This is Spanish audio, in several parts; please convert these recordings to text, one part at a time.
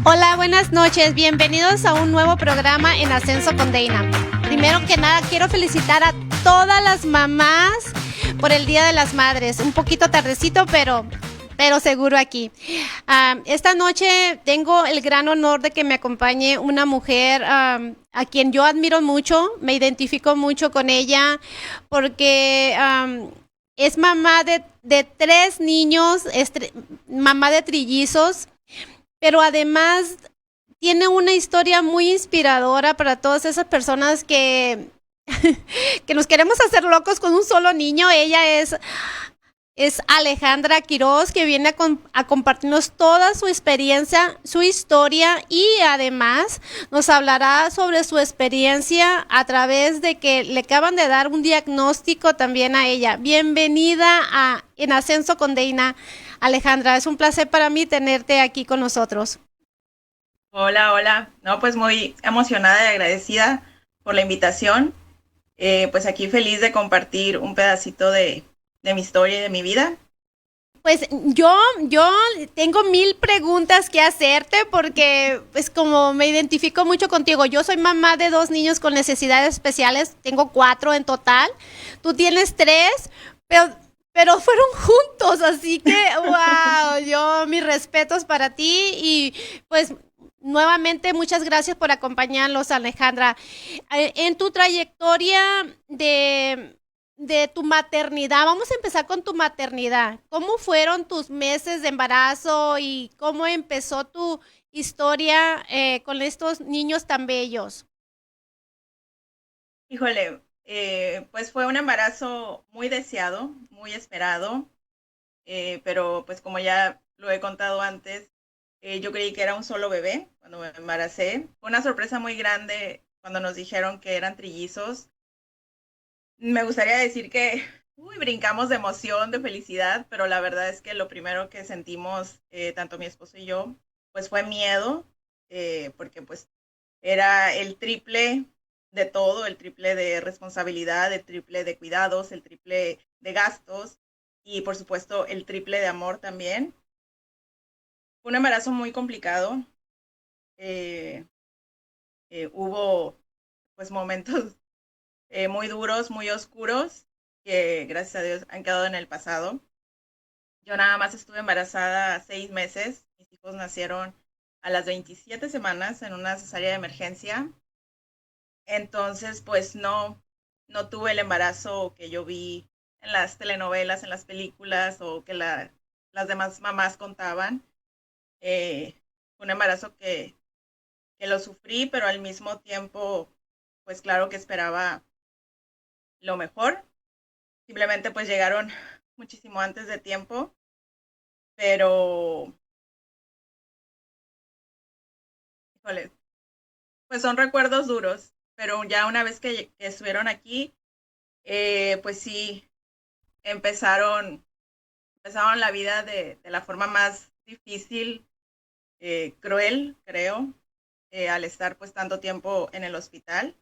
Hola, buenas noches. Bienvenidos a un nuevo programa en Ascenso con Deina. Primero que nada, quiero felicitar a todas las mamás por el Día de las Madres. Un poquito tardecito, pero seguro aquí. Esta noche tengo el gran honor de que me acompañe una mujer a quien yo admiro mucho, me identifico mucho con ella porque es mamá de tres niños, mamá de trillizos, pero además tiene una historia muy inspiradora para todas esas personas que nos queremos hacer locos con un solo niño. Es Alejandra Quiroz, que viene a compartirnos toda su experiencia, su historia, y además nos hablará sobre su experiencia a través de que le acaban de dar un diagnóstico también a ella. Bienvenida a En Ascenso con Deina, Alejandra. Es un placer para mí tenerte aquí con nosotros. Hola, hola. No, pues muy emocionada y agradecida por la invitación. Pues aquí feliz de compartir un pedacito de mi historia y de mi vida. Pues yo tengo mil preguntas que hacerte porque pues como me identifico mucho contigo. Yo soy mamá de dos niños con necesidades especiales, tengo cuatro en total. Tú tienes tres, pero, pero fueron juntos, así que wow, mis respetos para ti y pues nuevamente muchas gracias por acompañarnos, Alejandra. En tu trayectoria de tu maternidad, vamos a empezar con tu maternidad. ¿Cómo fueron tus meses de embarazo y cómo empezó tu historia con estos niños tan bellos? Híjole, pues fue un embarazo muy deseado, muy esperado, pero pues como ya lo he contado antes, yo creí que era un solo bebé cuando me embaracé. Fue una sorpresa muy grande cuando nos dijeron que eran trillizos. Me gustaría decir que brincamos de emoción, de felicidad, pero la verdad es que lo primero que sentimos, tanto mi esposo y yo, pues fue miedo, porque pues era el triple de todo, el triple de responsabilidad, el triple de cuidados, el triple de gastos y por supuesto el triple de amor también. Fue un embarazo muy complicado, eh, hubo pues momentos muy duros, muy oscuros, que gracias a Dios han quedado en el pasado. Yo nada más estuve embarazada 6 meses, mis hijos nacieron a las 27 semanas en una cesárea de emergencia, entonces pues no tuve el embarazo que yo vi en las telenovelas, en las películas o que las demás mamás contaban. Fue un embarazo que lo sufrí, pero al mismo tiempo, pues claro que esperaba lo mejor. Simplemente pues llegaron muchísimo antes de tiempo, pero, híjole, pues son recuerdos duros, pero ya una vez que estuvieron aquí, pues sí, empezaron la vida de la forma más difícil, cruel, creo, al estar pues tanto tiempo en el hospital.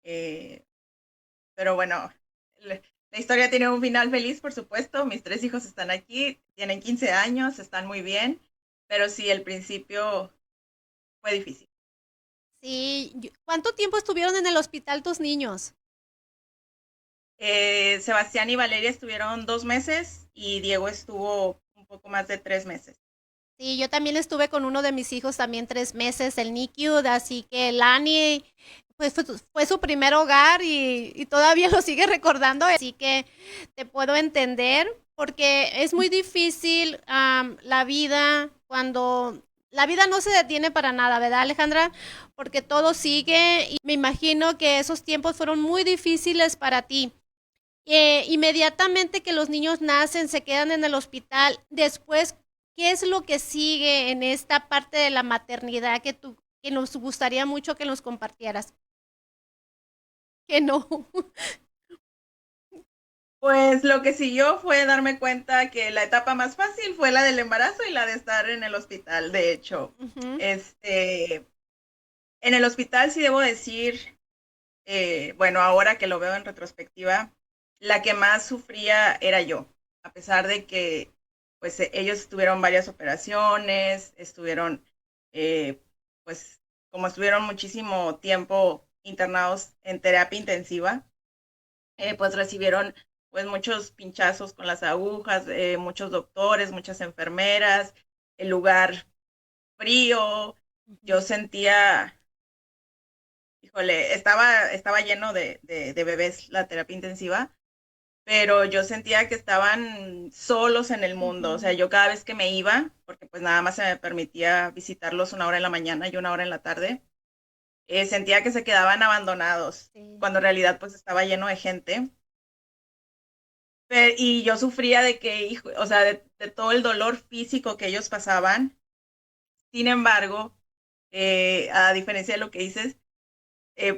Eh, pero bueno, la historia tiene un final feliz, por supuesto. Mis tres hijos están aquí, tienen 15 años, están muy bien, pero sí, el principio fue difícil. Sí, ¿cuánto tiempo estuvieron en el hospital tus niños? Sebastián y Valeria estuvieron 2 meses y Diego estuvo un poco más de 3 meses. Sí, yo también estuve con uno de mis hijos también 3 meses, el NICU, así que Lani pues fue su primer hogar y todavía lo sigue recordando, así que te puedo entender porque es muy difícil la vida cuando la vida no se detiene para nada, ¿verdad, Alejandra? Porque todo sigue y me imagino que esos tiempos fueron muy difíciles para ti. Inmediatamente que los niños nacen, se quedan en el hospital. Después, ¿qué es lo que sigue en esta parte de la maternidad que nos gustaría mucho que nos compartieras? Que no. Pues lo que siguió fue darme cuenta que la etapa más fácil fue la del embarazo y la de estar en el hospital. De hecho, Ujú. en el hospital sí debo decir, bueno, ahora que lo veo en retrospectiva, la que más sufría era yo, a pesar de que pues ellos tuvieron varias operaciones, estuvieron eh, pues como estuvieron muchísimo tiempo internados en terapia intensiva, pues recibieron pues muchos pinchazos con las agujas, muchos doctores, muchas enfermeras, el lugar frío. Yo sentía, híjole, estaba lleno de bebés la terapia intensiva, pero yo sentía que estaban solos en el mundo. O sea, yo cada vez que me iba, porque pues nada más se me permitía visitarlos una hora en la mañana y una hora en la tarde, sentía que se quedaban abandonados, Sí. cuando en realidad pues estaba lleno de gente. Y yo sufría de que, hijo, o sea, de todo el dolor físico que ellos pasaban. Sin embargo, a diferencia de lo que dices,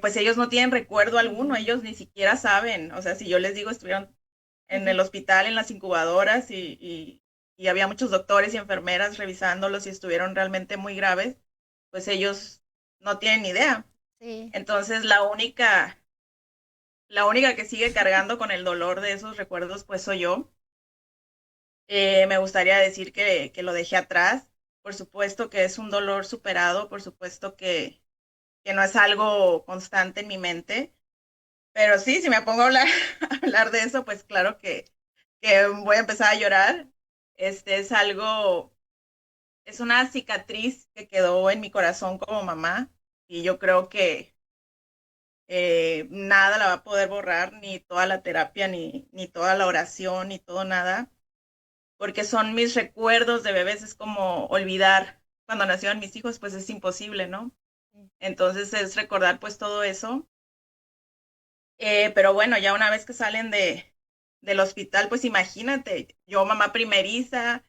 pues ellos no tienen recuerdo alguno, ellos ni siquiera saben. O sea, si yo les digo, estuvieron en el hospital, en las incubadoras, y había muchos doctores y enfermeras revisándolos y estuvieron realmente muy graves, pues ellos no tienen ni idea. Sí. Entonces, la única que sigue cargando con el dolor de esos recuerdos, pues soy yo. Me gustaría decir que lo dejé atrás. Por supuesto que es un dolor superado, por supuesto que no es algo constante en mi mente, pero sí, si me pongo a hablar, a hablar de eso, pues claro que voy a empezar a llorar. Es algo, es una cicatriz que quedó en mi corazón como mamá, y yo creo que nada la va a poder borrar, ni toda la terapia, ni toda la oración, ni todo nada, porque son mis recuerdos de bebés. Es como olvidar cuando nacieron mis hijos, pues es imposible, ¿no? Entonces es recordar pues todo eso. Pero bueno, ya una vez que salen del hospital, pues imagínate, yo mamá primeriza,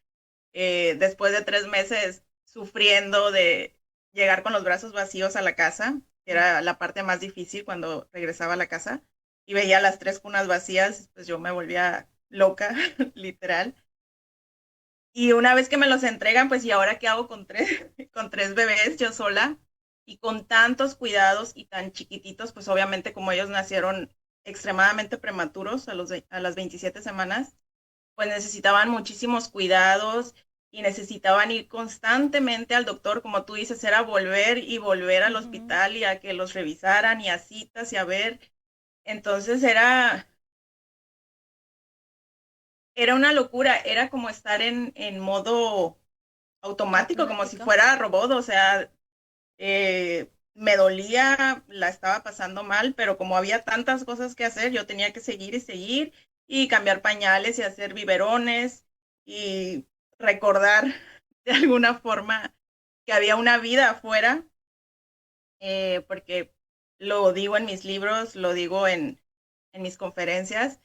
después de 3 meses sufriendo de llegar con los brazos vacíos a la casa, que era la parte más difícil cuando regresaba a la casa, y veía las 3 cunas vacías, pues yo me volvía loca, literal. Y una vez que me los entregan, pues ¿y ahora qué hago con tres, con 3 bebés yo sola? Y con tantos cuidados y tan chiquititos, pues obviamente como ellos nacieron extremadamente prematuros a las 27 semanas, pues necesitaban muchísimos cuidados y necesitaban ir constantemente al doctor. Como tú dices, era volver y volver al hospital y a que los revisaran y a citas y a ver. Entonces era una locura, era como estar en modo automático, como si Automático. fuera robot. O sea, me dolía, la estaba pasando mal, pero como había tantas cosas que hacer, yo tenía que seguir y seguir y cambiar pañales y hacer biberones y recordar de alguna forma que había una vida afuera, porque lo digo en mis libros, lo digo en mis conferencias.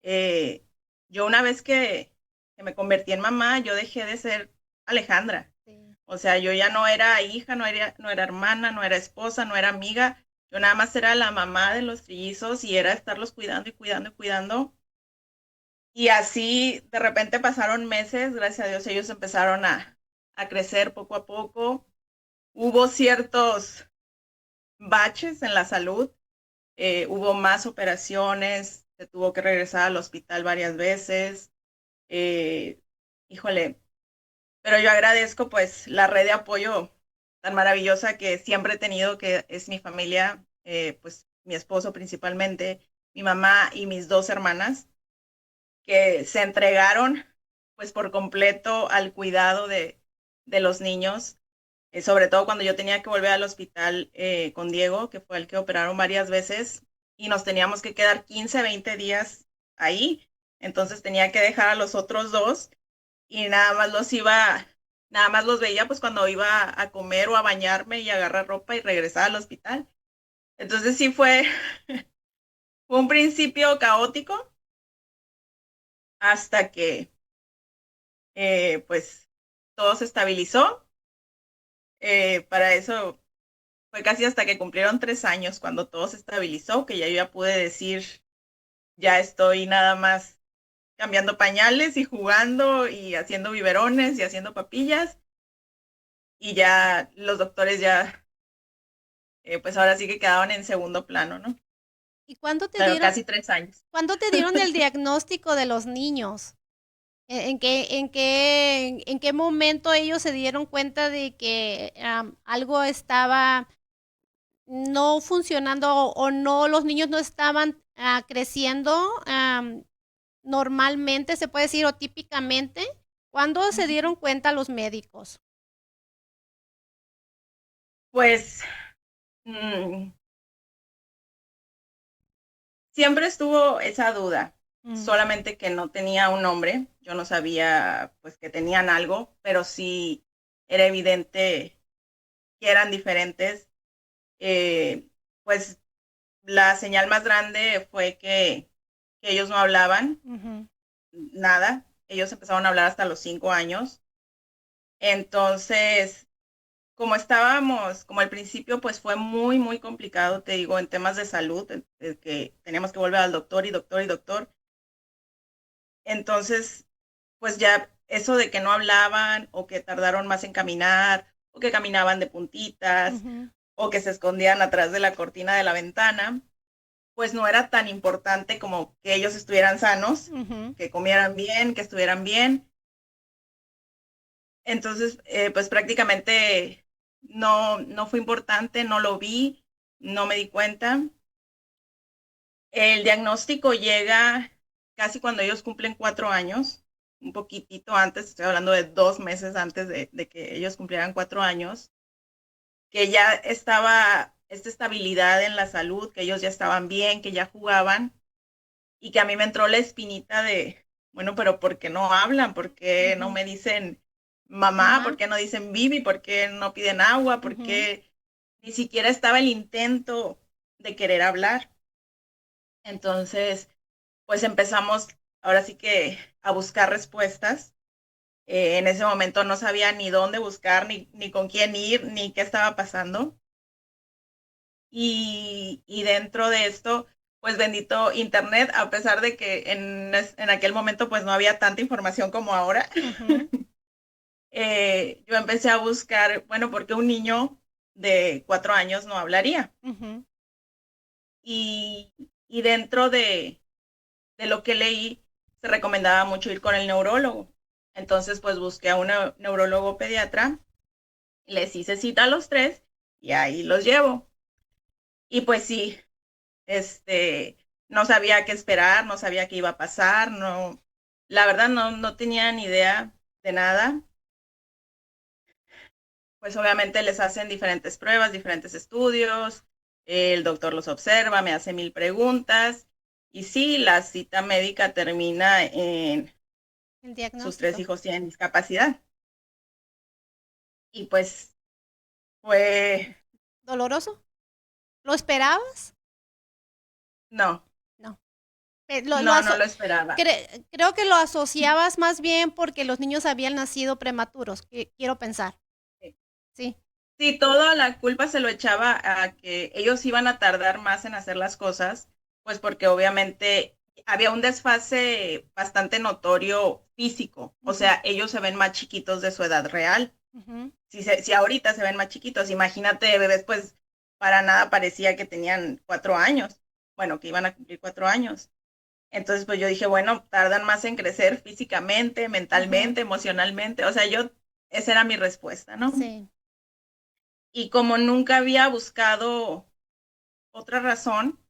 eh, yo una vez que me convertí en mamá, yo dejé de ser Alejandra. Sí. O sea, yo ya no era hija, no era hermana, no era esposa, no era amiga. Yo nada más era la mamá de los trillizos y era estarlos cuidando y cuidando y cuidando. Y así de repente pasaron meses, gracias a Dios ellos empezaron a crecer poco a poco. Hubo ciertos baches en la salud, hubo más operaciones, se tuvo que regresar al hospital varias veces. Eh, híjole, pero yo agradezco pues la red de apoyo tan maravillosa que siempre he tenido, que es mi familia, pues mi esposo principalmente, mi mamá y mis 2 hermanas, que se entregaron pues por completo al cuidado de los niños, sobre todo cuando yo tenía que volver al hospital con Diego, que fue el que operaron varias veces, y nos teníamos que quedar 15, 20 días ahí. Entonces tenía que dejar a los otros dos y nada más los veía pues cuando iba a comer o a bañarme y agarrar ropa y regresar al hospital. Entonces sí fue un principio caótico hasta que pues todo se estabilizó. Para eso fue casi hasta que cumplieron 3 años cuando todo se estabilizó, que ya pude decir, ya estoy nada más cambiando pañales y jugando y haciendo biberones y haciendo papillas, y ya los doctores ya pues ahora sí que quedaron en segundo plano, ¿no? ¿Y cuándo te Pero dieron, casi 3 años. cuándo te dieron el diagnóstico de los niños? en qué momento ellos se dieron cuenta de que algo estaba no funcionando o no, los niños no estaban creciendo normalmente, se puede decir, o típicamente? ¿Cuándo se dieron cuenta los médicos? Pues mm, siempre estuvo esa duda, Mm, solamente que no tenía un nombre. Yo no sabía pues que tenían algo, pero sí era evidente que eran diferentes. Eh, pues la señal más grande fue que ellos no hablaban ujú, nada. Ellos empezaron a hablar hasta los 5 años. Entonces, como estábamos, como al principio, pues fue muy, muy complicado, te digo, en temas de salud, que teníamos que volver al doctor y doctor y doctor. Entonces, pues ya eso de que no hablaban o que tardaron más en caminar o que caminaban de puntitas ujú, o que se escondían atrás de la cortina de la ventana, pues no era tan importante como que ellos estuvieran sanos, ujú, que comieran bien, que estuvieran bien. Entonces, pues prácticamente no fue importante, no lo vi, no me di cuenta. El diagnóstico llega casi cuando ellos cumplen 4 años, un poquitito antes, estoy hablando de 2 meses antes de que ellos cumplieran 4 años, que ya estaba esta estabilidad en la salud, que ellos ya estaban bien, que ya jugaban, y que a mí me entró la espinita de, bueno, pero ¿por qué no hablan? ¿Por qué no ujú. me dicen mamá? Mamá. ¿Por qué no dicen Bibi? ¿Por qué no piden agua? ¿Por Ujú, qué ni siquiera estaba el intento de querer hablar? Entonces, pues empezamos ahora sí que a buscar respuestas. En ese momento no sabía ni dónde buscar, ni con quién ir, ni qué estaba pasando. Y dentro de esto, pues bendito Internet, a pesar de que en aquel momento pues no había tanta información como ahora, ujú, yo empecé a buscar, bueno, porque un niño de 4 años no hablaría. ujú, Y, y dentro de lo que leí, se recomendaba mucho ir con el neurólogo. Entonces, pues busqué a un neurólogo pediatra, les hice cita a los tres y ahí los llevo. Y pues sí, este, no sabía qué esperar, no sabía qué iba a pasar, no, la verdad no tenía ni idea de nada. Pues obviamente les hacen diferentes pruebas, diferentes estudios, el doctor los observa, me hace 1000 preguntas y sí, la cita médica termina en el sus 3 diagnóstico. hijos tienen discapacidad. Y pues fue, ¿Doloroso? ¿Lo esperabas? no, No. no lo esperaba. Creo que lo asociabas más bien porque los niños habían nacido prematuros, quiero pensar. Sí. Sí, toda la culpa se lo echaba a que ellos iban a tardar más en hacer las cosas, pues porque obviamente había un desfase bastante notorio físico, o Ujú, sea, ellos se ven más chiquitos de su edad real. ujú, Si ahorita se ven más chiquitos, imagínate bebés, pues para nada parecía que tenían 4 años, bueno, que iban a cumplir 4 años. Entonces, pues yo dije, bueno, tardan más en crecer físicamente, ujú, mentalmente, emocionalmente, o sea, esa era mi respuesta, ¿no? sí. Y como nunca había buscado otra razón,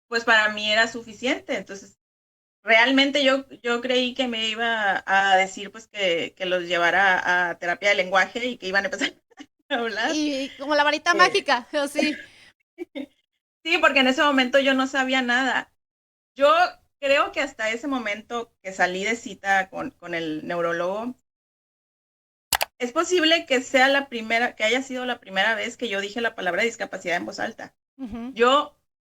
pues para mí era suficiente. Entonces, realmente yo creí que me iba a decir pues que los llevara a terapia de lenguaje y que iban a empezar a hablar. Y como la varita Eh, mágica, sí. sí, porque en ese momento yo no sabía nada. Yo creo que hasta ese momento que salí de cita con el neurólogo, es posible que sea la primera, que haya sido la primera vez que yo dije la palabra discapacidad en voz alta. Ujú, Yo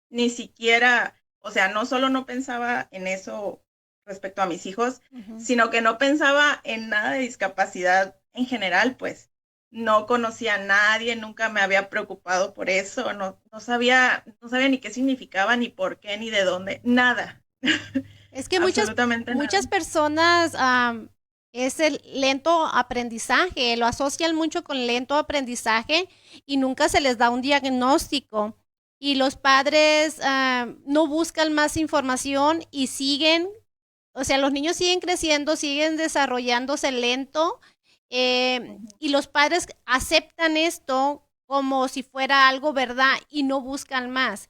ni siquiera, o sea, no solo no pensaba en eso respecto a mis hijos, ujú. sino que no pensaba en nada de discapacidad en general, pues no conocía a nadie, nunca me había preocupado por eso, no sabía ni qué significaba, ni por qué, ni de dónde, nada, Es que absolutamente nada. muchas personas es el lento aprendizaje, lo asocian mucho con lento aprendizaje y nunca se les da un diagnóstico. Y los padres no buscan más información y siguen o sea, los niños siguen creciendo, siguen desarrollándose lento, y los padres aceptan esto como si fuera algo verdad y no buscan más.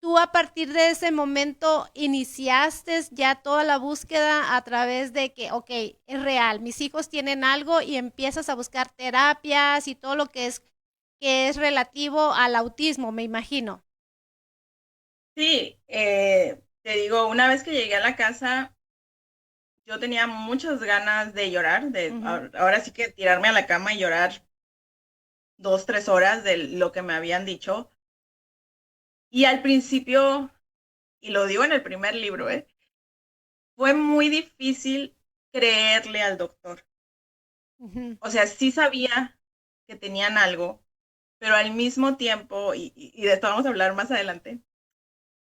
Tú a partir de ese momento iniciaste ya toda la búsqueda a través de que, ok, es real, mis hijos tienen algo y empiezas a buscar terapias y todo lo que es relativo al autismo, me imagino. Sí, te digo, una vez que llegué a la casa, yo tenía muchas ganas de llorar, Ujú, ahora sí que tirarme a la cama y llorar 2, 3 horas de lo que me habían dicho. Y al principio, y lo digo en el primer libro, fue muy difícil creerle al doctor. ujú, O sea, sí sabía que tenían algo, pero al mismo tiempo, y de esto vamos a hablar más adelante,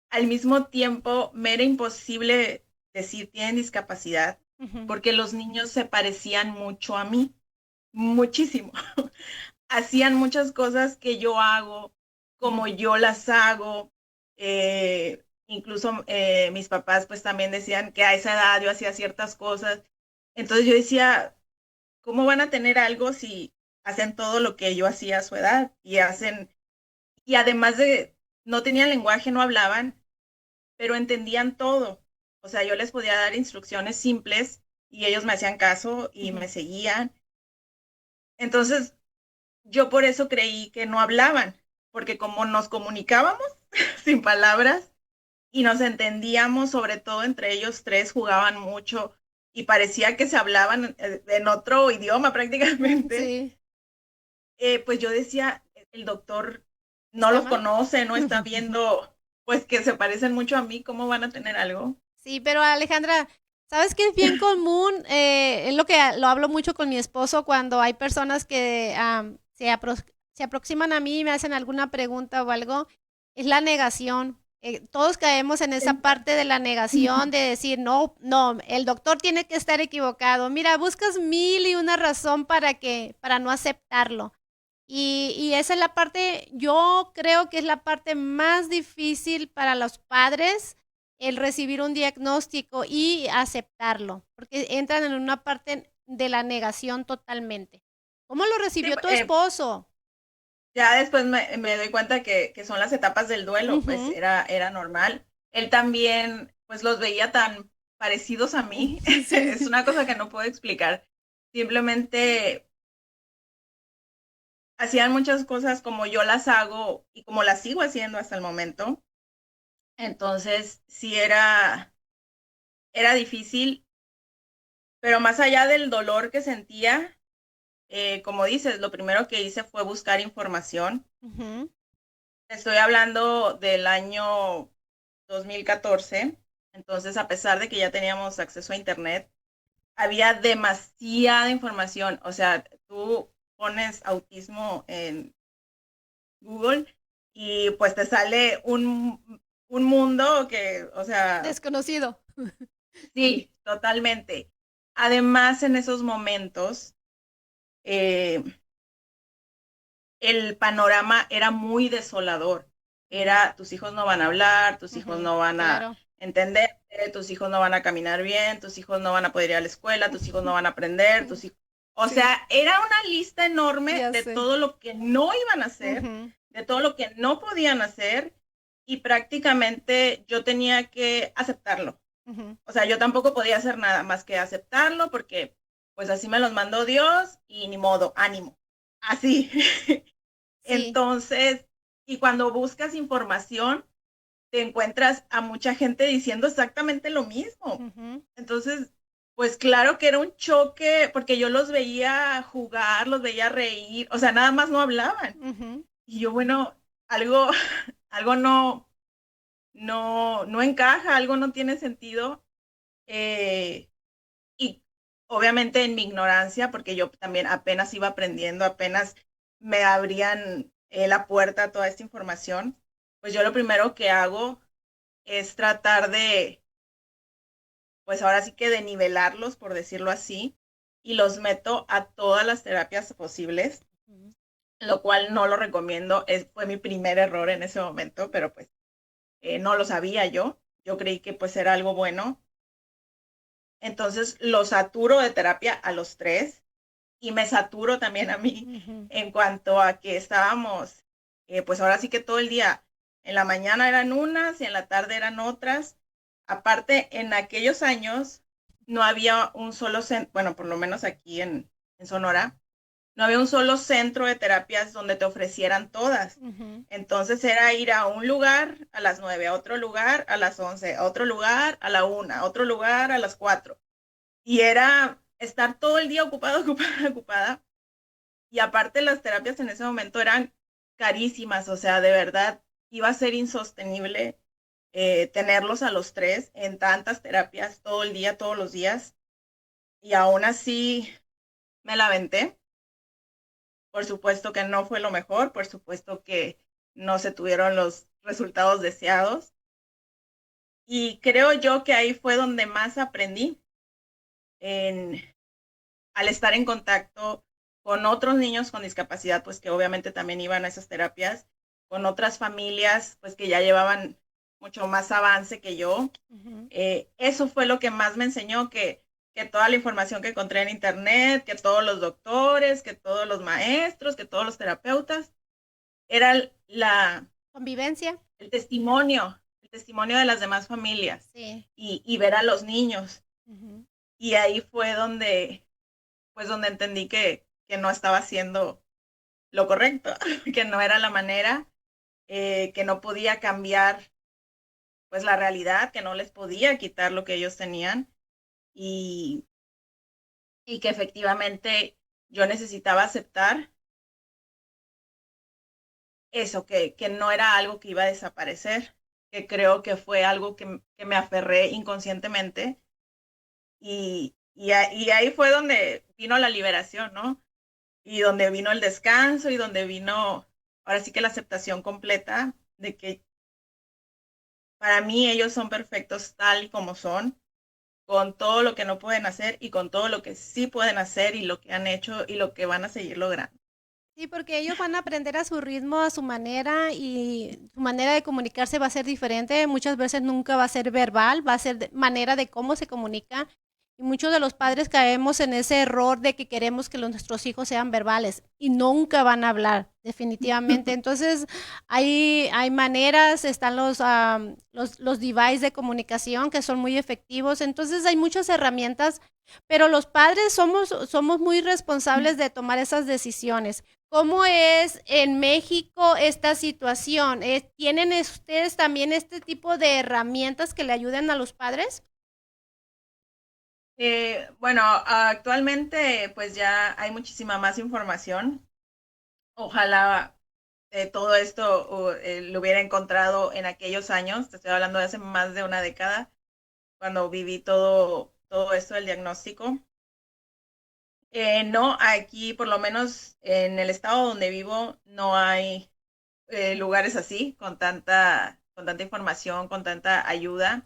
al mismo tiempo me era imposible decir tienen discapacidad, ujú, porque los niños se parecían mucho a mí, muchísimo. Hacían muchas cosas que yo hago, ujú. como yo las hago. Incluso mis papás pues también decían que a esa edad yo hacía ciertas cosas. Entonces yo decía, ¿cómo van a tener algo si hacen todo lo que yo hacía a su edad? Y además de, no tenían lenguaje, no hablaban, pero entendían todo. O sea, yo les podía dar instrucciones simples y ellos me hacían caso y Ujú, me seguían. Entonces, yo por eso creí que no hablaban, porque como nos comunicábamos sin palabras y nos entendíamos, sobre todo entre ellos tres, jugaban mucho y parecía que se hablaban en otro idioma prácticamente, sí, pues yo decía, el doctor no ¿está los mal? conoce, no está viendo, pues que se parecen mucho a mí, ¿cómo van a tener algo? Sí, pero Alejandra, ¿sabes qué es bien común? Es lo que lo hablo mucho con mi esposo cuando hay personas que se aproximan a mí y me hacen alguna pregunta o algo, es la negación. Todos caemos en esa parte de la negación de decir, no, no, el doctor tiene que estar equivocado. Mira, buscas mil y una razón para no aceptarlo. Y esa es la parte, yo creo que es la parte más difícil para los padres, el recibir un diagnóstico y aceptarlo, porque entran en una parte de la negación totalmente. ¿Cómo lo Sí, recibió tu esposo? ya después me doy cuenta que son las etapas del duelo, pues Ujú. era normal. Él también, pues los veía tan parecidos a mí. Sí. Es una cosa que no puedo explicar. Simplemente hacían muchas cosas como yo las hago y como las sigo haciendo hasta el momento. Entonces, sí era difícil, pero más allá del dolor que sentía, como dices, lo primero que hice fue buscar información. Ujú, Estoy hablando del año 2014. Entonces, a pesar de que ya teníamos acceso a Internet, había demasiada información. O sea, tú pones autismo en Google y pues te sale un mundo que, o sea, desconocido. sí, totalmente. Además, en esos momentos, eh, el panorama era muy desolador. Ujú, Era, tus hijos no van a hablar, tus hijos ujú, no van a claro. entender, tus hijos no van a caminar bien, tus hijos no van a poder ir a la escuela, tus hijos no van a aprender, tus hijos... O Sí, sea, era una lista enorme ya de sé. todo lo que no iban a hacer, Ujú, de todo lo que no podían hacer, y prácticamente yo tenía que aceptarlo. ujú. O sea, yo tampoco podía hacer nada más que aceptarlo porque pues así me los mandó Dios y ni modo, ánimo. Así. Sí. Entonces, y cuando buscas información, te encuentras a mucha gente diciendo exactamente lo mismo. Ujú, Entonces, pues claro que era un choque porque yo los veía jugar, los veía reír, o sea, nada más no hablaban. ujú. Y yo, bueno, algo, algo no encaja, algo no tiene sentido. Eh, y obviamente en mi ignorancia, porque yo también apenas iba aprendiendo, apenas me abrían la puerta a toda esta información, pues yo lo primero que hago es tratar de, pues ahora sí que de nivelarlos, por decirlo así, y los meto a todas las terapias posibles, Ujú. lo cual no lo recomiendo, fue mi primer error en ese momento, pero pues no lo sabía yo creí que pues era algo bueno. Entonces los saturo de terapia a los tres y me saturo también a mí en cuanto a que estábamos, pues ahora sí que todo el día, en la mañana eran unas y en la tarde eran otras. Aparte, en aquellos años no había un solo centro, bueno, por lo menos aquí en Sonora, no había un solo centro de terapias donde te ofrecieran todas. Entonces era ir a un lugar a las 9, a otro lugar a las 11, a otro lugar a la 1, a otro lugar a las 4. Y era estar todo el día ocupada, ocupada, ocupada. Y aparte las terapias en ese momento eran carísimas, o sea, de verdad iba a ser insostenible tenerlos a los tres en tantas terapias todo el día, todos los días. Y aún así me la aventé. Por supuesto que no fue lo mejor, por supuesto que no se tuvieron los resultados deseados. Y creo yo que ahí fue donde más aprendí en, al estar en contacto con otros niños con discapacidad, pues que obviamente también iban a esas terapias, con otras familias, pues que ya llevaban mucho más avance que yo. Eso fue lo que más me enseñó, que toda la información que encontré en internet, que todos los doctores, que todos los maestros, que todos los terapeutas, era la Convivencia. el testimonio de las demás familias, Sí. y ver a los niños. Y ahí fue donde, pues donde entendí que no estaba haciendo lo correcto, que no era la manera, que no podía cambiar pues la realidad, que no les podía quitar lo que ellos tenían y, y que efectivamente yo necesitaba aceptar eso, que no era algo que iba a desaparecer, que creo que fue algo que me aferré inconscientemente y ahí fue donde vino la liberación, ¿no? Y donde vino el descanso y donde vino ahora sí que la aceptación completa de que para mí ellos son perfectos tal y como son, con todo lo que no pueden hacer y con todo lo que sí pueden hacer y lo que han hecho y lo que van a seguir logrando. Sí, porque ellos van a aprender a su ritmo, a su manera y su manera de comunicarse va a ser diferente. Muchas veces nunca va a ser verbal, va a ser manera de cómo se comunica. Y muchos de los padres caemos en ese error de que queremos que nuestros hijos sean verbales y nunca van a hablar, definitivamente. Entonces, hay maneras, están los devices de comunicación que son muy efectivos. Entonces, hay muchas herramientas, pero los padres somos muy responsables de tomar esas decisiones. ¿Cómo es en México esta situación? ¿Tienen ustedes también este tipo de herramientas que le ayuden a los padres? Bueno, actualmente pues ya hay muchísima más información. Ojalá todo esto lo hubiera encontrado en aquellos años, te estoy hablando de hace más de una década, cuando viví todo esto del diagnóstico. No, aquí por lo menos en el estado donde vivo no hay lugares así, con tanta información, con tanta ayuda.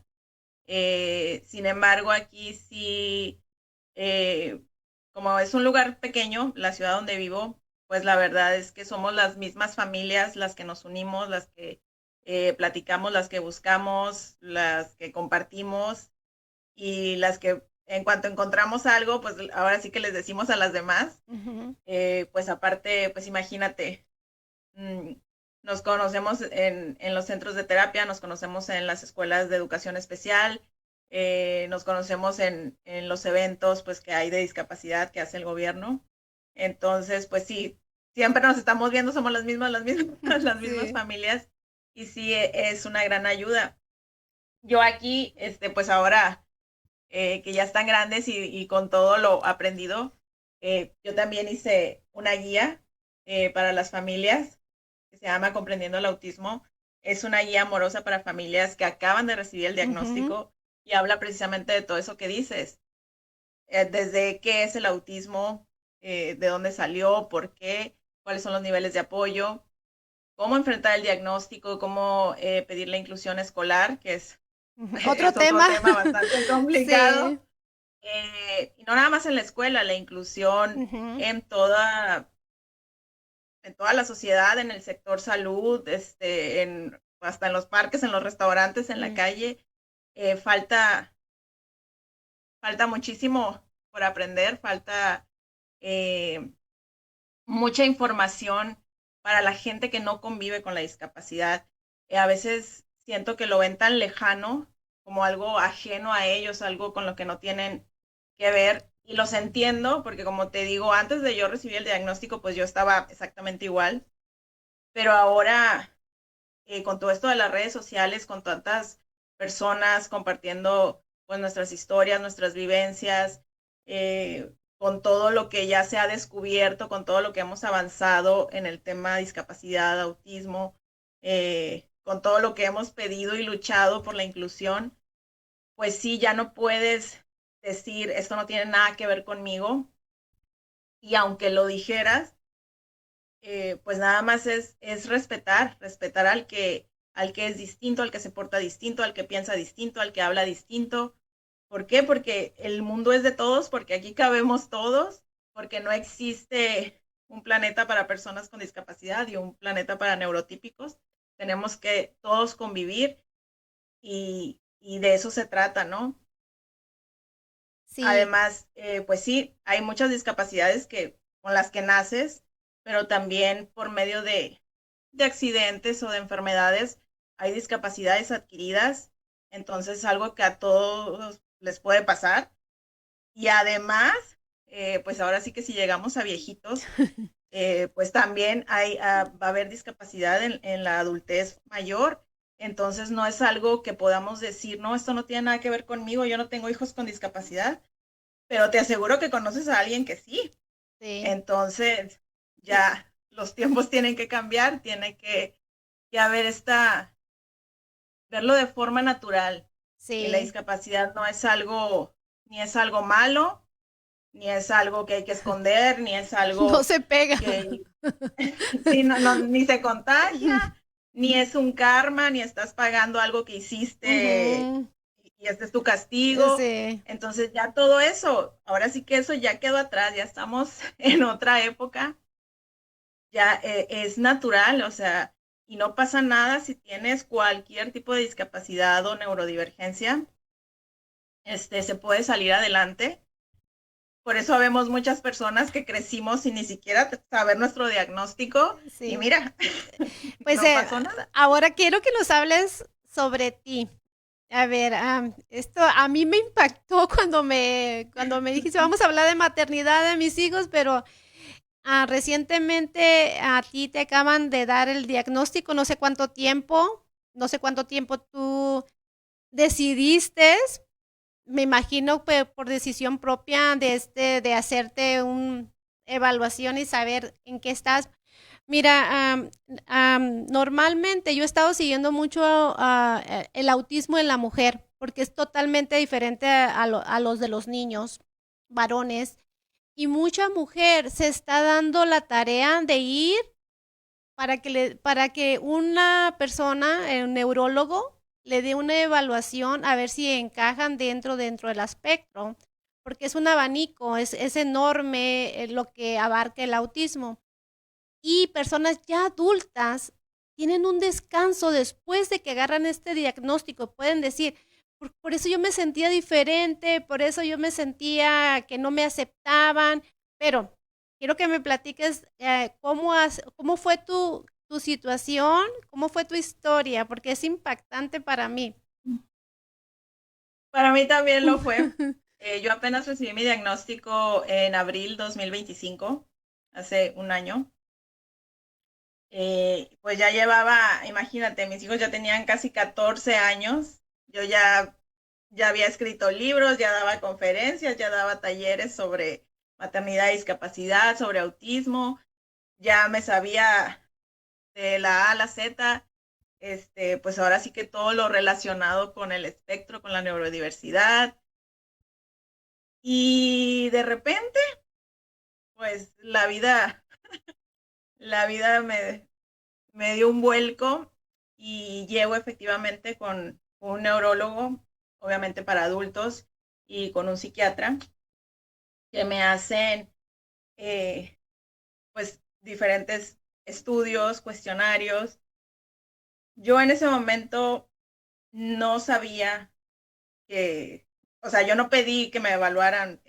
Sin embargo, aquí sí, eh, como es un lugar pequeño, la ciudad donde vivo, pues la verdad es que somos las mismas familias las que nos unimos, las que platicamos, las que buscamos, las que compartimos y las que en cuanto encontramos algo, pues ahora sí que les decimos a las demás. Pues aparte, pues imagínate, mm, nos conocemos en los centros de terapia, nos conocemos en las escuelas de educación especial, nos conocemos en los eventos pues que hay de discapacidad que hace el gobierno. Entonces, pues sí, siempre nos estamos viendo, somos las mismas, las mismas Sí. familias y sí es una gran ayuda. Yo aquí, pues ahora que ya están grandes y con todo lo aprendido, yo también hice una guía para las familias que se llama Comprendiendo el Autismo. Es una guía amorosa para familias que acaban de recibir el diagnóstico y habla precisamente de todo eso que dices, desde qué es el autismo, de dónde salió, por qué, cuáles son los niveles de apoyo, cómo enfrentar el diagnóstico, cómo pedir la inclusión escolar, que es, Otro es otro tema. tema bastante Sí. complicado. Y no nada más en la escuela, la inclusión en toda la sociedad, en el sector salud, hasta en los parques, en los restaurantes, en la calle, falta, falta muchísimo por aprender, falta eh, mucha información para la gente que no convive con la discapacidad. A veces siento que lo ven tan lejano, como algo ajeno a ellos, algo con lo que no tienen que ver. Y los entiendo, porque como te digo, antes de yo recibir el diagnóstico, pues yo estaba exactamente igual. Pero ahora, con todo esto de las redes sociales, con tantas personas compartiendo pues nuestras historias, nuestras vivencias, con todo lo que ya se ha descubierto, con todo lo que hemos avanzado en el tema de discapacidad, autismo, con todo lo que hemos pedido y luchado por la inclusión, pues sí, ya no puedes decir, esto no tiene nada que ver conmigo, y aunque lo dijeras, pues nada más es respetar al que es distinto, al que se porta distinto, al que piensa distinto, al que habla distinto. ¿Por qué? Porque el mundo es de todos, porque aquí cabemos todos, porque no existe un planeta para personas con discapacidad y un planeta para neurotípicos. Tenemos que todos convivir y de eso se trata, ¿no? Sí, Además, pues sí, hay muchas discapacidades con las que naces, pero también por medio de accidentes o de enfermedades hay discapacidades adquiridas, entonces es algo que a todos les puede pasar. Y además, pues ahora sí que si llegamos a viejitos, pues también va a haber discapacidad en la adultez mayor. Entonces no es algo que podamos decir, no, esto no tiene nada que ver conmigo, yo no tengo hijos con discapacidad, pero te aseguro que conoces a alguien que sí. sí, Entonces, sí, ya los tiempos tienen que cambiar, que haber verlo de forma natural. Y la sí. discapacidad no es algo, ni es algo malo, ni es algo que hay que esconder, ni es No algo se pega. que sí, ni se contagia, ni es un karma, ni estás pagando algo que hiciste Ujú, y este es tu castigo. sí, Entonces ya todo eso, ahora sí que eso ya quedó atrás, ya estamos en otra época, ya es natural, o sea, y no pasa nada si tienes cualquier tipo de discapacidad o neurodivergencia, se puede salir adelante. Por eso vemos muchas personas que crecimos sin ni siquiera saber nuestro diagnóstico y sí. mira, Pues no pasó nada. ahora quiero que nos hables sobre ti. A ver, esto a mí me impactó cuando me dijiste, vamos a hablar de maternidad de mis hijos, pero recientemente a ti te acaban de dar el diagnóstico, no sé cuánto tiempo tú decidiste, me imagino por decisión propia de hacerte una evaluación y saber en qué estás. Mira, normalmente yo he estado siguiendo mucho el autismo en la mujer, porque es totalmente diferente a los de los niños, varones, y mucha mujer se está dando la tarea de ir para que una persona, un neurólogo, le dé una evaluación a ver si encajan dentro del espectro, porque es un abanico, es enorme lo que abarca el autismo. Y personas ya adultas tienen un descanso después de que agarran este diagnóstico. Pueden decir, por eso yo me sentía diferente, por eso yo me sentía que no me aceptaban, pero quiero que me platiques cómo fue tu situación, cómo fue tu historia, porque es impactante para mí. Para mí también lo fue. Yo apenas recibí mi diagnóstico en abril 2025, hace un año. Pues ya llevaba, imagínate, mis hijos ya tenían casi 14 años. Yo ya había escrito libros, ya daba conferencias, ya daba talleres sobre maternidad y discapacidad, sobre autismo. Ya me sabía de la A a la Z, pues ahora sí que todo lo relacionado con el espectro, con la neurodiversidad. Y de repente, pues la vida me dio un vuelco y llego efectivamente con un neurólogo, obviamente para adultos, y con un psiquiatra, que me hacen pues diferentes estudios, cuestionarios. Yo en ese momento no sabía que o sea, yo no pedí que me evaluaran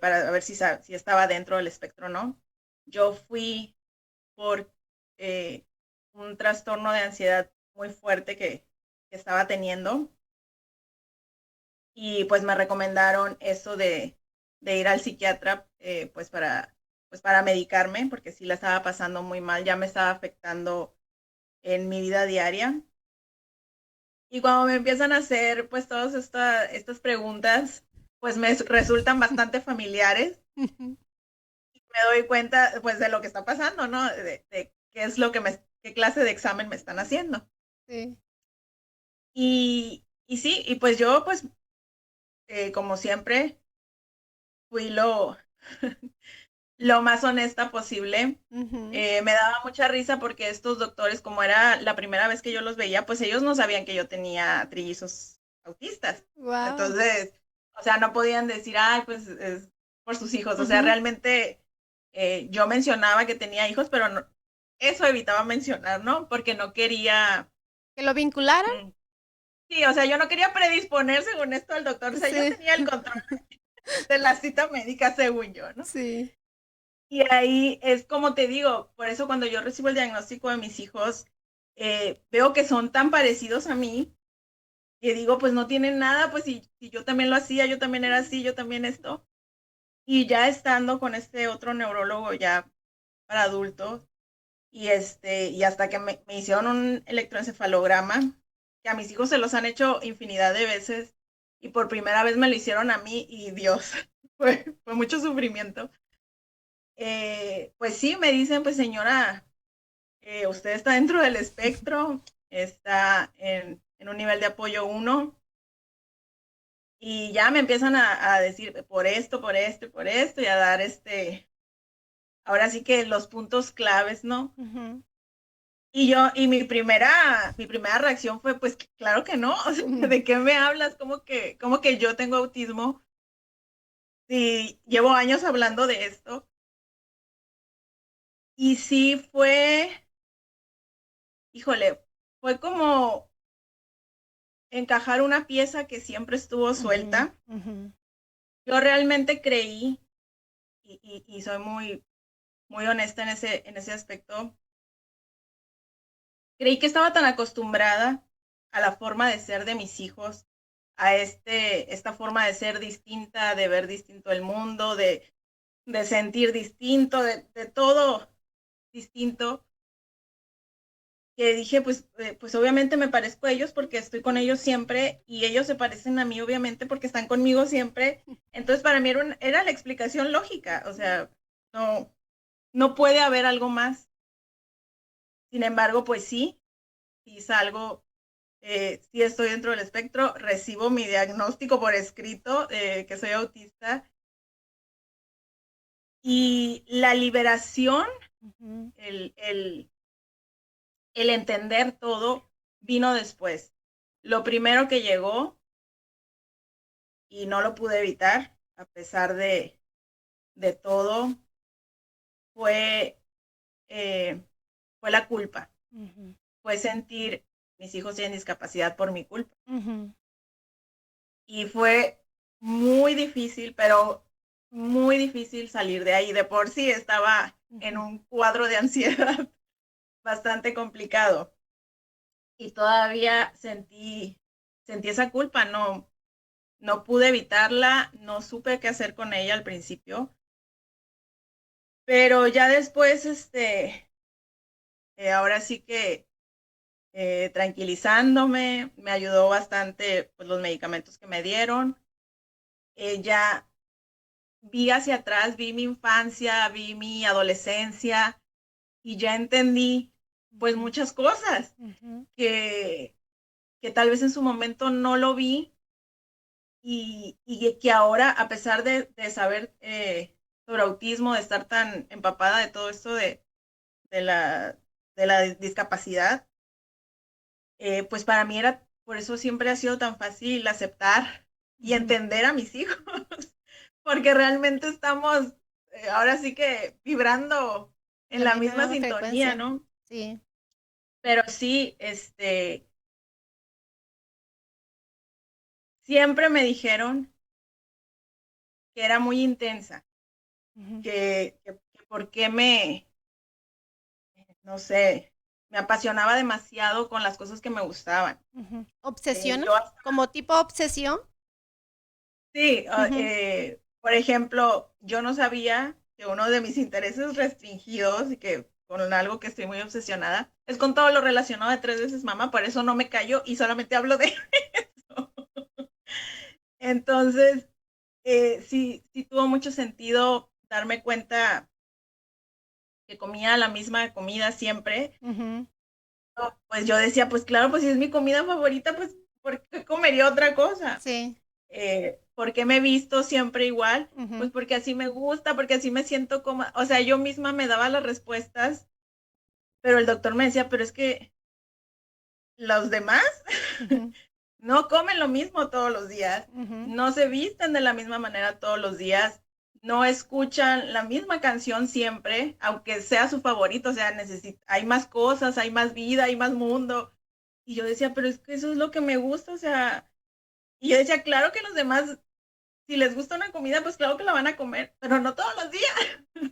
para ver si estaba dentro del espectro o no. Yo fui por eh, un trastorno de ansiedad muy fuerte que estaba teniendo y pues me recomendaron eso de ir al psiquiatra pues para medicarme porque sí la estaba pasando muy mal, ya me estaba afectando en mi vida diaria. Y cuando me empiezan a hacer pues todas estas preguntas, pues me resultan bastante familiares. Me doy cuenta pues de lo que está pasando, ¿no? De qué es lo que qué clase de examen me están haciendo. Sí. Y sí, y pues yo pues como siempre fui lo más honesta posible. Me daba mucha risa porque estos doctores, como era la primera vez que yo los veía, pues ellos no sabían que yo tenía trillizos autistas. Wow. Entonces, o sea, no podían decir, ay, pues es por sus hijos. O sea, realmente yo mencionaba que tenía hijos, pero no, eso evitaba mencionar, ¿no? Porque no quería... ¿Que lo vincularan? mm, Sí, o sea, yo no quería predisponer según esto al doctor. O sea, yo Sí, tenía el control de la cita médica según yo, ¿no? sí. Y ahí es como te digo, por eso cuando yo recibo el diagnóstico de mis hijos, veo que son tan parecidos a mí, que digo, pues no tienen nada, pues si yo también lo hacía, yo también era así, yo también esto. Y ya estando con este otro neurólogo ya para adultos, y hasta que me hicieron un electroencefalograma, que a mis hijos se los han hecho infinidad de veces, y por primera vez me lo hicieron a mí, y Dios, fue mucho sufrimiento. Pues sí, me dicen, pues señora, usted está dentro del espectro, está en un nivel de apoyo 1 y ya me empiezan a decir por esto, por esto y por esto y a dar ahora sí que los puntos claves, ¿no? Y mi primera reacción fue, pues claro que no, o sea, ¿de qué me hablas? ¿Cómo que yo tengo autismo? Si llevo años hablando de esto. Y sí híjole, fue como encajar una pieza que siempre estuvo suelta. Yo realmente creí, y soy muy, muy honesta en ese aspecto, creí que estaba tan acostumbrada a la forma de ser de mis hijos, a esta forma de ser distinta, de ver distinto el mundo, de sentir distinto, de todo distinto, que dije, pues obviamente me parezco a ellos porque estoy con ellos siempre y ellos se parecen a mí obviamente porque están conmigo siempre. Entonces para mí era la explicación lógica, o sea, no, no puede haber algo más. Sin embargo, pues sí salgo, sí estoy dentro del espectro, recibo mi diagnóstico por escrito, que soy autista, y la liberación, el, el, el entender todo vino después. Lo primero que llegó, y no lo pude evitar, a pesar de todo, fue, eh, fue la culpa. Fue sentir, mis hijos tienen discapacidad por mi culpa. Y fue muy difícil, pero muy difícil salir de ahí. De por sí estaba en un cuadro de ansiedad bastante complicado. Y todavía sentí esa culpa, no pude evitarla, no supe qué hacer con ella al principio, pero ya después, ahora sí que tranquilizándome, me ayudó bastante pues, los medicamentos que me dieron. Ya vi hacia atrás, vi mi infancia, vi mi adolescencia y ya entendí pues muchas cosas que, que tal vez en su momento no lo vi y que ahora, a pesar de saber sobre autismo, de estar tan empapada de todo esto de la, de la discapacidad, pues para mí era, por eso siempre ha sido tan fácil aceptar y entender a mis hijos, porque realmente estamos ahora sí que vibrando en La la misma misma sintonía, frecuencia. ¿no? Sí. Pero sí, siempre me dijeron que era muy intensa, Ujú, que por qué no sé, me apasionaba demasiado con las cosas que me gustaban. ujú. ¿Obsesiona? Yo, ¿Como tipo obsesión? sí, Ujú, por ejemplo, yo no sabía que uno de mis intereses restringidos y que con algo que estoy muy obsesionada es con todo lo relacionado de tres veces mamá, por eso no me callo y solamente hablo de eso. Entonces, sí, sí tuvo mucho sentido darme cuenta que comía la misma comida siempre. ujú, No, pues yo decía, pues claro, pues si es mi comida favorita, pues ¿por qué comería otra cosa? sí. ¿Por qué me he visto siempre igual? Ujú, Pues porque así me gusta, porque así me siento como, o sea, yo misma me daba las respuestas, pero el doctor me decía, pero es que los demás ujú, no comen lo mismo todos los días, ujú. no se visten de la misma manera todos los días, no escuchan la misma canción siempre, aunque sea su favorito, o sea, hay más cosas, hay más vida, hay más mundo. Y yo decía, pero es que eso es lo que me gusta, o sea, y yo decía, claro que los demás, si les gusta una comida, pues claro que la van a comer, pero no todos los días.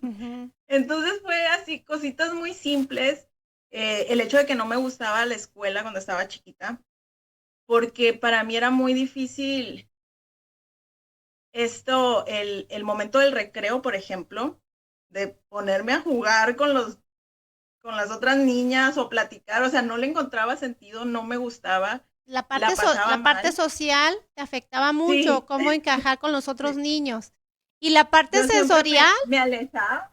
Ujú, Entonces fue así, cositas muy simples. El hecho de que no me gustaba la escuela cuando estaba chiquita, porque para mí era muy difícil el momento del recreo, por ejemplo, de ponerme a jugar con las otras niñas o platicar, o sea, no le encontraba sentido, no me gustaba, la pasaba la parte mal. social te afectaba mucho, Sí, cómo encajar con los otros niños. Y la parte yo siempre sensorial, me alejaba.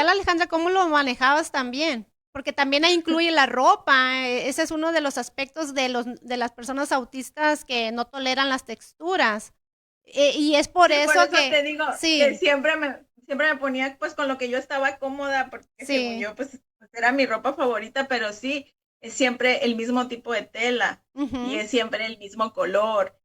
Alejandra, ¿cómo lo manejabas también? Porque también ahí incluye la ropa. Ese es uno de los aspectos de las personas autistas que no toleran las texturas. Y es por Sí, por eso eso te que, digo que sí, siempre me ponía pues con lo que yo estaba cómoda, porque según sí. yo pues era mi ropa favorita, pero sí, es siempre el mismo tipo de tela y Ujú, es siempre el mismo color.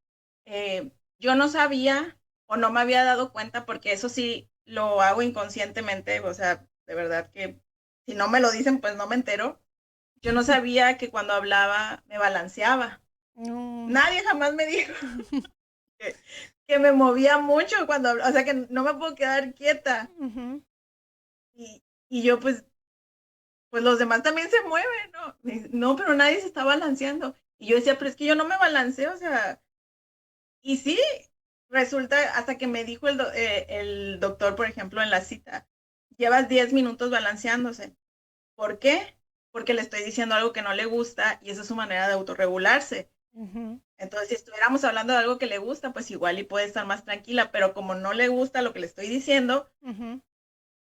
Yo no sabía o no me había dado cuenta porque eso sí lo hago inconscientemente, o sea, de verdad que si no me lo dicen pues no me entero. Yo no sabía que cuando hablaba me balanceaba. mm, Nadie jamás me dijo que, que me movía mucho cuando hablaba, o sea que no me puedo quedar quieta. ujú, Y yo pues los demás también se mueven, ¿no? No, pero nadie se está balanceando. Y yo decía, pero es que yo no me balanceo, o sea, y sí, resulta, hasta que me dijo el doctor, por ejemplo, en la cita, llevas 10 minutos balanceándose. ¿Por qué? Porque le estoy diciendo algo que no le gusta y esa es su manera de autorregularse. ujú, Entonces, si estuviéramos hablando de algo que le gusta, pues igual y puede estar más tranquila, pero como no le gusta lo que le estoy diciendo, ujú.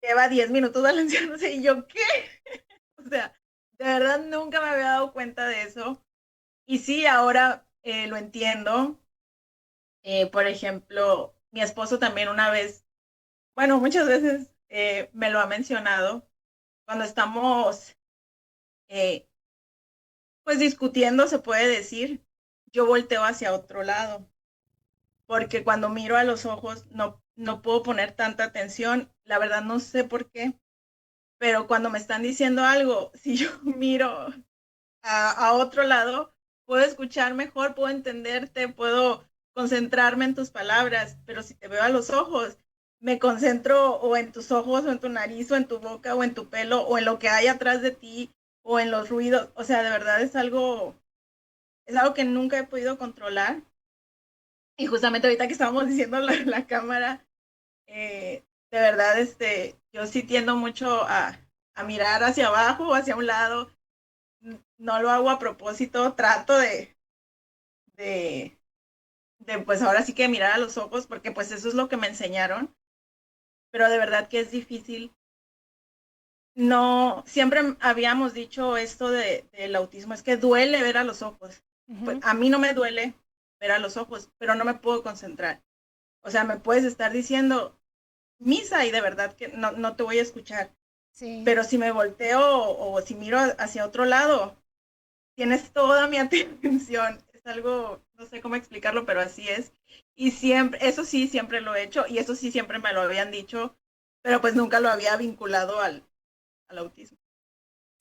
lleva 10 minutos balanceándose y yo, ¿qué? O sea, de verdad nunca me había dado cuenta de eso. Y sí, ahora lo entiendo. Por ejemplo, mi esposo también una vez, bueno, muchas veces me lo ha mencionado, cuando estamos eh, pues discutiendo, se puede decir, yo volteo hacia otro lado, porque cuando miro a los ojos no puedo poner tanta atención, la verdad no sé por qué, pero cuando me están diciendo algo, si yo miro a otro lado, puedo escuchar mejor, puedo entenderte, puedo concentrarme en tus palabras, pero si te veo a los ojos, me concentro o en tus ojos, o en tu nariz, o en tu boca, o en tu pelo, o en lo que hay atrás de ti, o en los ruidos. O sea, de verdad es algo que nunca he podido controlar. Y justamente ahorita que estábamos diciendo la cámara, de verdad, yo sí tiendo mucho a mirar hacia abajo o hacia un lado. No lo hago a propósito, trato de, pues ahora sí que mirar a los ojos, porque pues eso es lo que me enseñaron, pero de verdad que es difícil. No, siempre habíamos dicho esto del autismo, es que duele ver a los ojos. Pues Ujú, a mí no me duele ver a los ojos, pero no me puedo concentrar. O sea, me puedes estar diciendo misa y de verdad que no te voy a escuchar. sí. Pero si me volteo o si miro hacia otro lado, tienes toda mi atención. Es algo, no sé cómo explicarlo, pero así es. Y siempre, eso sí, siempre lo he hecho y eso sí, siempre me lo habían dicho, pero pues nunca lo había vinculado al autismo.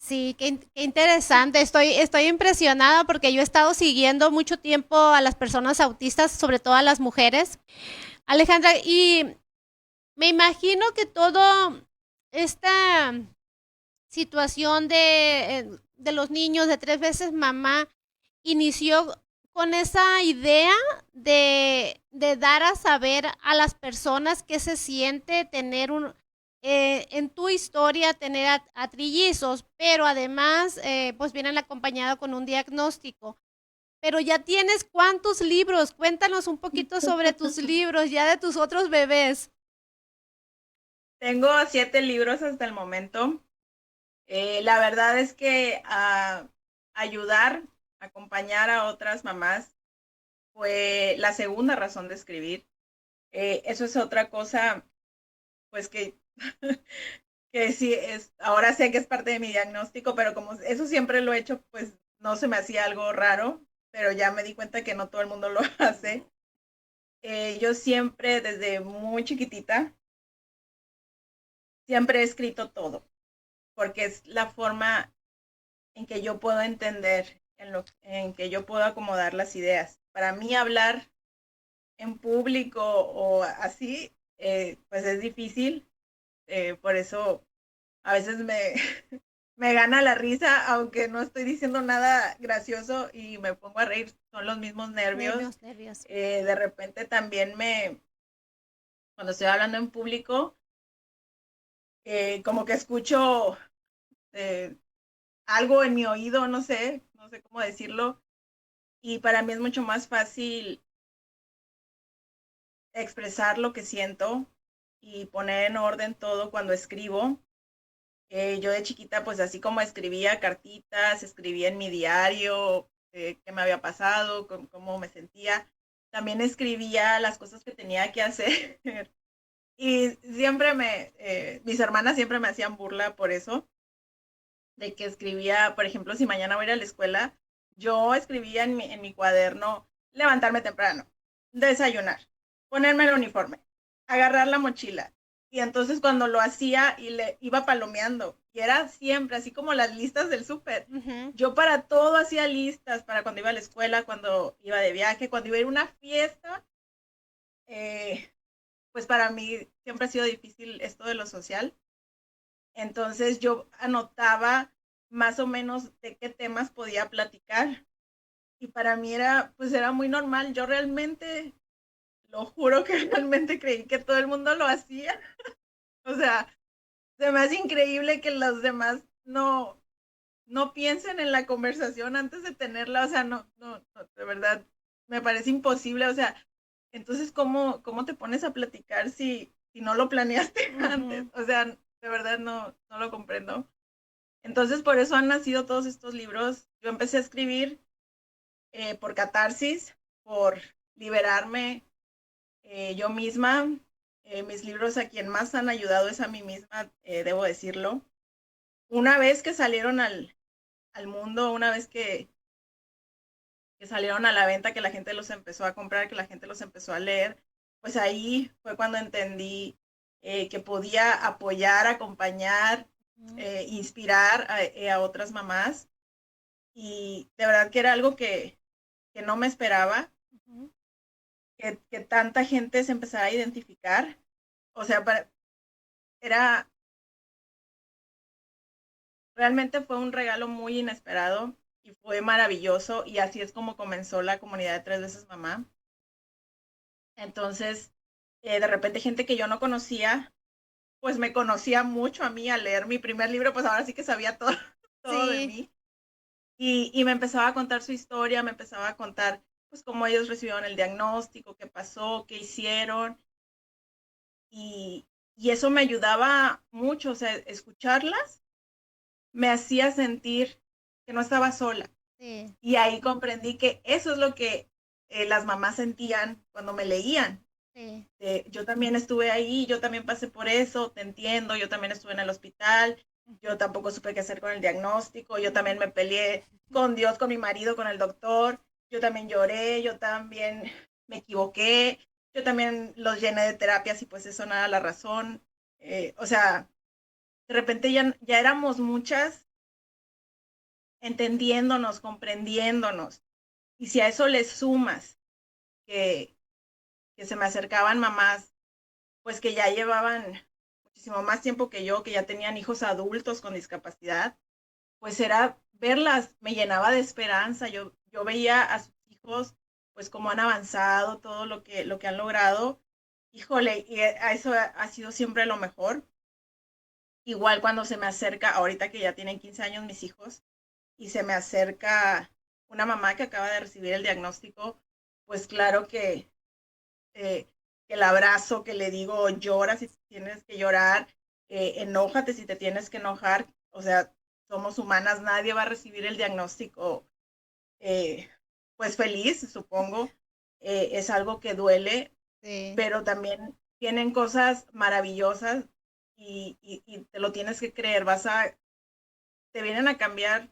Sí, qué interesante. Estoy impresionada porque yo he estado siguiendo mucho tiempo a las personas autistas, sobre todo a las mujeres. Alejandra, y me imagino que todo esta situación de los niños de 3 veces mamá inició con esa idea de dar a saber a las personas qué se siente tener en tu historia, tener a trillizos, pero además, pues vienen acompañado con un diagnóstico. Pero ya tienes cuántos libros, cuéntanos un poquito sobre tus libros, ya de tus otros bebés. Tengo 7 libros hasta el momento. La verdad es que ayudar, acompañar a otras mamás fue la segunda razón de escribir. Eso es otra cosa, pues que sí, ahora sé que es parte de mi diagnóstico, pero como eso siempre lo he hecho, pues no se me hacía algo raro, pero ya me di cuenta que no todo el mundo lo hace. Yo siempre, desde muy chiquitita, siempre he escrito todo, porque es la forma en que yo puedo entender, en que yo puedo acomodar las ideas. Para mí hablar en público o así, pues es difícil, por eso a veces me gana la risa, aunque no estoy diciendo nada gracioso y me pongo a reír, son los mismos nervios. Nervios, nervios. De repente también cuando estoy hablando en público, como que escucho eh, algo en mi oído, no sé cómo decirlo, y para mí es mucho más fácil expresar lo que siento y poner en orden todo cuando escribo. Yo de chiquita, pues así como escribía cartitas, escribía en mi diario qué me había pasado, cómo me sentía, también escribía las cosas que tenía que hacer. Y siempre mis hermanas siempre me hacían burla por eso, de que escribía, por ejemplo, si mañana voy a ir a la escuela, yo escribía en mi cuaderno levantarme temprano, desayunar, ponerme el uniforme, agarrar la mochila. Y entonces cuando lo hacía y le iba palomeando, y era siempre así como las listas del súper. Ujú. Yo para todo hacía listas, para cuando iba a la escuela, cuando iba de viaje, cuando iba a ir a una fiesta. eh, pues para mí siempre ha sido difícil esto de lo social. Entonces yo anotaba más o menos de qué temas podía platicar. Y para mí pues era muy normal. Yo realmente, lo juro que realmente creí que todo el mundo lo hacía. O sea, se me hace increíble que los demás no piensen en la conversación antes de tenerla. O sea, no, de verdad, me parece imposible. O sea, entonces, ¿cómo te pones a platicar si no lo planeaste antes? Ujú. O sea, de verdad no lo comprendo. Entonces, por eso han nacido todos estos libros. Yo empecé a escribir por catarsis, por liberarme yo misma. Mis libros a quien más han ayudado es a mí misma, debo decirlo. Una vez que salieron al mundo, una vez que salieron a la venta, que la gente los empezó a comprar, que la gente los empezó a leer, pues ahí fue cuando entendí que podía apoyar, acompañar, Ujú. inspirar a otras mamás. Y de verdad que era algo que no me esperaba, Ujú. que tanta gente se empezara a identificar. O sea, era, realmente fue un regalo muy inesperado y fue maravilloso, y así es como comenzó la comunidad de 3 veces mamá. Entonces, de repente gente que yo no conocía, pues me conocía mucho a mí al leer mi primer libro, pues ahora sí que sabía todo, todo de Sí. mí. Y me empezaba a contar su historia, me empezaba a contar pues cómo ellos recibieron el diagnóstico, qué pasó, qué hicieron. Y, y eso me ayudaba mucho, o sea, escucharlas me hacía sentir que no estaba sola. Sí. Y ahí comprendí que eso es lo que las mamás sentían cuando me leían. Sí. Yo también estuve ahí, yo también pasé por eso, te entiendo, yo también estuve en el hospital, yo tampoco supe qué hacer con el diagnóstico, yo también me peleé con Dios, con mi marido, con el doctor, yo también lloré, yo también me equivoqué, yo también los llené de terapias y pues eso no era la razón. O sea, de repente ya éramos muchas entendiéndonos, comprendiéndonos. Y si a eso le sumas que, que se me acercaban mamás, pues que ya llevaban muchísimo más tiempo que yo, que ya tenían hijos adultos con discapacidad, pues era verlas, me llenaba de esperanza. Yo veía a sus hijos, pues cómo han avanzado, todo lo que han logrado. Híjole, y a eso ha sido siempre lo mejor. Igual cuando se me acerca, ahorita que ya tienen 15 años mis hijos, y se me acerca una mamá que acaba de recibir el diagnóstico, pues claro eh, que el abrazo, que le digo, llora si tienes que llorar, enójate si te tienes que enojar, o sea, somos humanas, nadie va a recibir el diagnóstico eh, pues feliz, supongo, es algo que duele, Sí. pero también tienen cosas maravillosas y te lo tienes que creer, te vienen a cambiar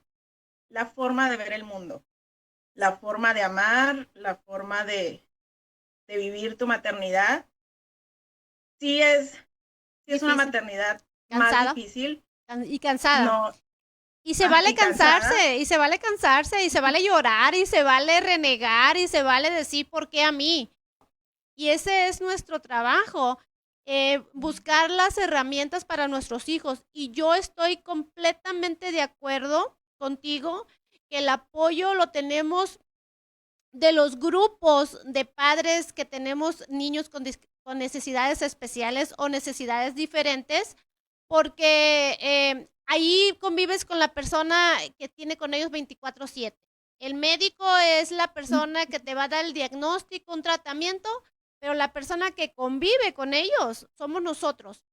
la forma de ver el mundo, la forma de amar, la forma de vivir tu maternidad. Sí es, sí es una Difícil. maternidad más Cansada. difícil, Y cansada. no, Y se vale y cansada. cansarse, y se vale cansarse, y se vale llorar, y se vale renegar, y se vale decir por qué a mí. Y ese es nuestro trabajo, buscar las herramientas para nuestros hijos. Y yo estoy completamente de acuerdo contigo que el apoyo lo tenemos de los grupos de padres que tenemos niños con necesidades especiales o necesidades diferentes, porque ahí convives con la persona que tiene con ellos 24/7. El médico es la persona que te va a dar el diagnóstico, un tratamiento, pero la persona que convive con ellos somos nosotros.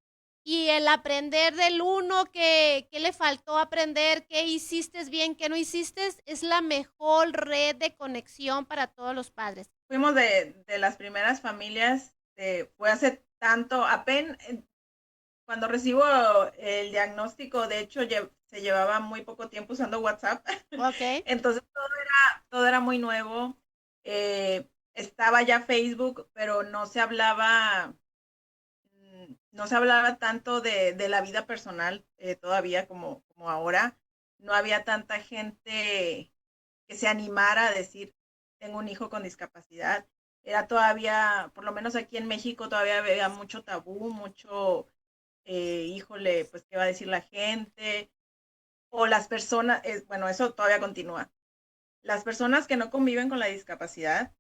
Y el aprender del uno, qué le faltó aprender, qué hiciste bien, qué no hiciste, es la mejor red de conexión para todos los padres. Fuimos de las primeras familias, fue hace tanto, apenas cuando recibo el diagnóstico, de hecho se llevaba muy poco tiempo usando WhatsApp, Ok. entonces todo era muy nuevo. Estaba ya Facebook, pero no se hablaba tanto de la vida personal todavía como ahora. No había tanta gente que se animara a decir, tengo un hijo con discapacidad. Era todavía, por lo menos aquí en México, todavía había mucho tabú, mucho, híjole, pues, ¿qué va a decir la gente? O las personas, bueno, eso todavía continúa. Las personas que no conviven con la discapacidad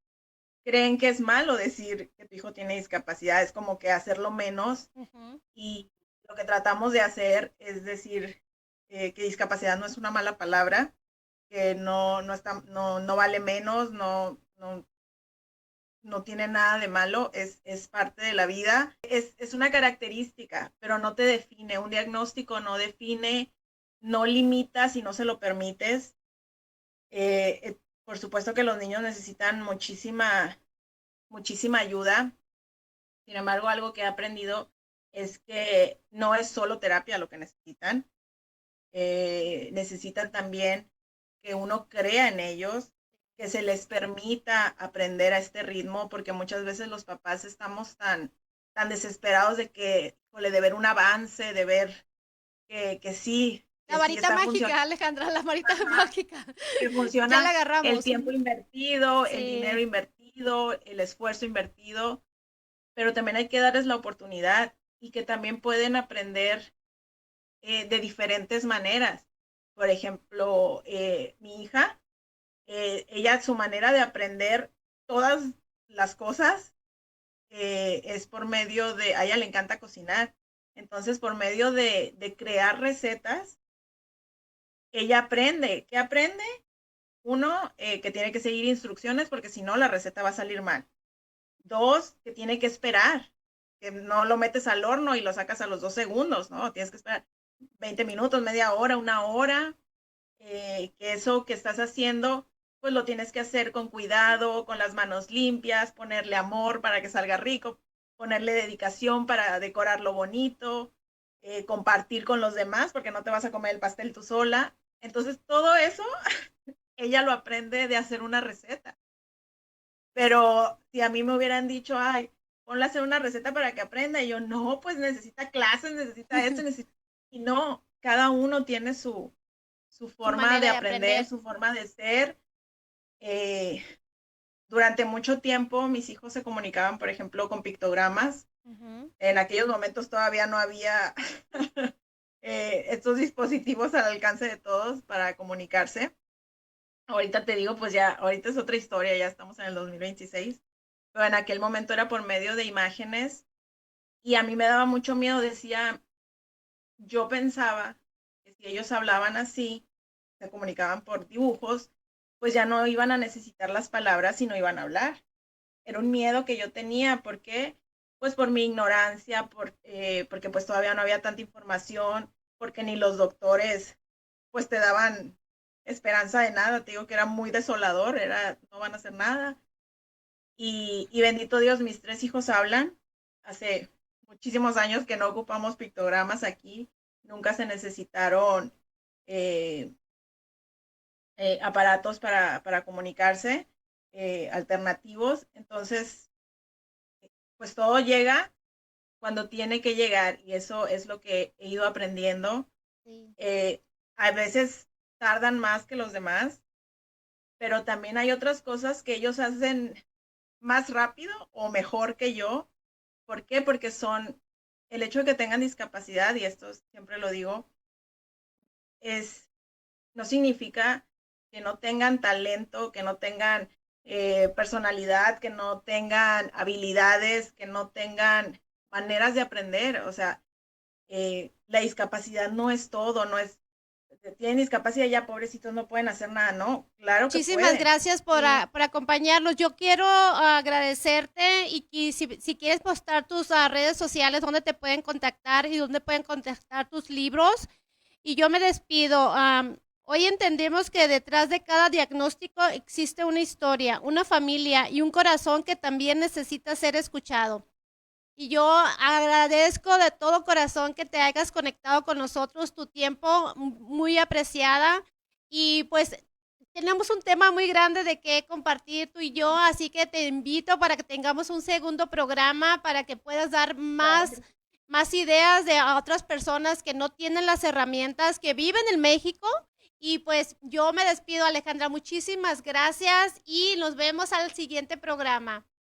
creen que es malo decir que tu hijo tiene discapacidad, es como que hacerlo menos. Ujú. Y lo que tratamos de hacer es decir que discapacidad no es una mala palabra, que no vale menos, no tiene nada de malo, es parte de la vida, es una característica, pero no te define, un diagnóstico no define, no limita si no se lo permites. Por supuesto que los niños necesitan muchísima ayuda. Sin embargo, algo que he aprendido es que no es solo terapia lo que necesitan. Necesitan también que uno crea en ellos, que se les permita aprender a este ritmo, porque muchas veces los papás estamos tan desesperados de ver un avance, de ver La que sí varita está funcionando, mágica, Alejandra, la varita mágica. que Ya la funciona el agarramos. tiempo invertido, el dinero Sí. invertido, el esfuerzo invertido, pero también hay que darles la oportunidad y que también pueden aprender de diferentes maneras. Por ejemplo, mi hija, ella su manera de aprender todas las cosas es por medio a ella le encanta cocinar. Entonces, por medio de crear recetas, ella aprende. ¿Qué aprende? Uno, que tiene que seguir instrucciones porque si no, la receta va a salir mal. Dos, que tiene que esperar, que no lo metes al horno y lo sacas a los 2 segundos, ¿no? Tienes que esperar 20 minutos, media hora, una hora, que eso que estás haciendo, pues lo tienes que hacer con cuidado, con las manos limpias, ponerle amor para que salga rico, ponerle dedicación para decorarlo bonito, compartir con los demás, porque no te vas a comer el pastel tú sola. Entonces, todo eso, ella lo aprende de hacer una receta. Pero si a mí me hubieran dicho, ay, ponle a hacer una receta para que aprenda, y yo, no, pues necesita clases, necesita esto, y no, cada uno tiene su Su forma de manera de aprender, aprender. su forma de ser. Eh, durante mucho tiempo mis hijos se comunicaban, por ejemplo, con pictogramas. Ujú. En aquellos momentos todavía no había estos dispositivos al alcance de todos para comunicarse. Ahorita te digo, pues ya, ahorita es otra historia, ya estamos en el 2026, pero en aquel momento era por medio de imágenes y a mí me daba mucho miedo, decía, yo pensaba que si ellos hablaban así, se comunicaban por dibujos, pues ya no iban a necesitar las palabras, sino iban a hablar. Era un miedo que yo tenía, ¿por qué? Pues por mi ignorancia, porque pues todavía no había tanta información, porque ni los doctores pues te daban esperanza de nada, te digo que era muy desolador, era, no van a hacer nada. Y bendito Dios, mis tres hijos hablan, hace muchísimos años que no ocupamos pictogramas aquí, nunca se necesitaron eh, aparatos para comunicarse alternativos, entonces pues todo llega cuando tiene que llegar y eso es lo que he ido aprendiendo. Sí. Eh, a veces tardan más que los demás, pero también hay otras cosas que ellos hacen más rápido o mejor que yo. ¿Por qué? Porque son el hecho de que tengan discapacidad, y esto siempre lo digo, es no significa que no tengan talento, que no tengan personalidad, que no tengan habilidades, que no tengan maneras de aprender. O sea, la discapacidad no es todo, no es, tienen discapacidad ya, pobrecitos, no pueden hacer nada, no, claro que Muchísimas pueden. gracias Y por acompañarnos. Yo quiero agradecerte y si quieres postar tus redes sociales donde te pueden contactar y donde pueden contactar tus libros. Y yo me despido. Hoy entendemos que detrás de cada diagnóstico existe una historia, una familia y un corazón que también necesita ser escuchado. Y yo agradezco de todo corazón que te hayas conectado con nosotros, tu tiempo muy apreciada. Y pues tenemos un tema muy grande de qué compartir tú y yo, así que te invito para que tengamos un segundo programa para que puedas dar claro que más ideas de a otras personas que no tienen las herramientas, que viven en México. Y pues yo me despido, Alejandra. Muchísimas gracias y nos vemos al siguiente programa.